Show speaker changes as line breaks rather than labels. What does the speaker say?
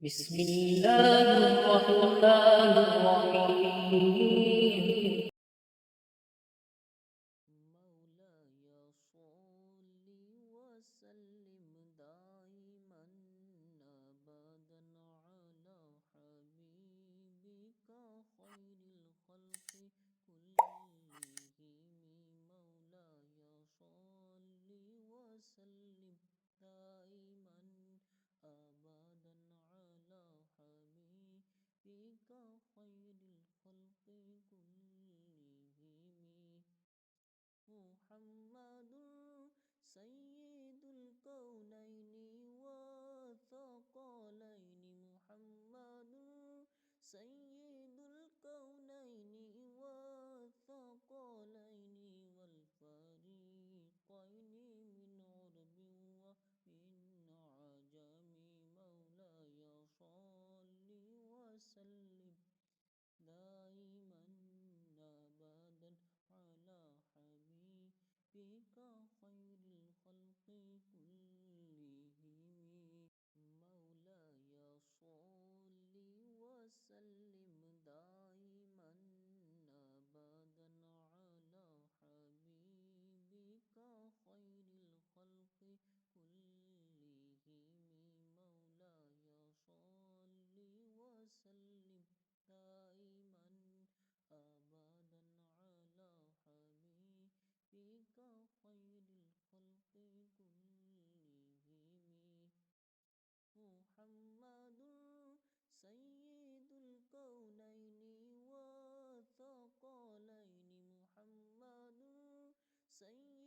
बिस्मिल्लाहिर्रहमानिर्रहीम।
मौलाया सोल्ली वसल्लिम दाइमन अबदन अला हबीबिका खैरिल खल्क़ि कुल्लिहिम। मौलाया सोल्ली वसल्लिम दाइमन अबदन अला हबीबिका खैरिल खल्क़ि कुल्लिहिम। मुहम्मदुर सय्यिदुल कौनैनि व थक़लैनि। मुहम्मदुर सय्यिदुल कौनैनि व थक़लैनि वल फरीक़ैनि मिन उर्बिन व मिन अजमी। मौलाया सल्लि व सल्लिम दाइमन अबदन अला हबीबिका खैरिल खल्क़ि कुल्लिहिम। मौलाया सल्लि व सल्लिम दाइमन अबदन अला हबीबिका खैरिल खल्क़ि कुल्लिहिम। मौलाया सल्लि व सल्लिम दाइमन अबदन अला हबीबिका खैरिल खल्क़ि कुल्लिहिम। मुहम्मदुर सय्यिदुल कौनैनि व थक़लैनि। मुहम्मदुर सय्यिदुल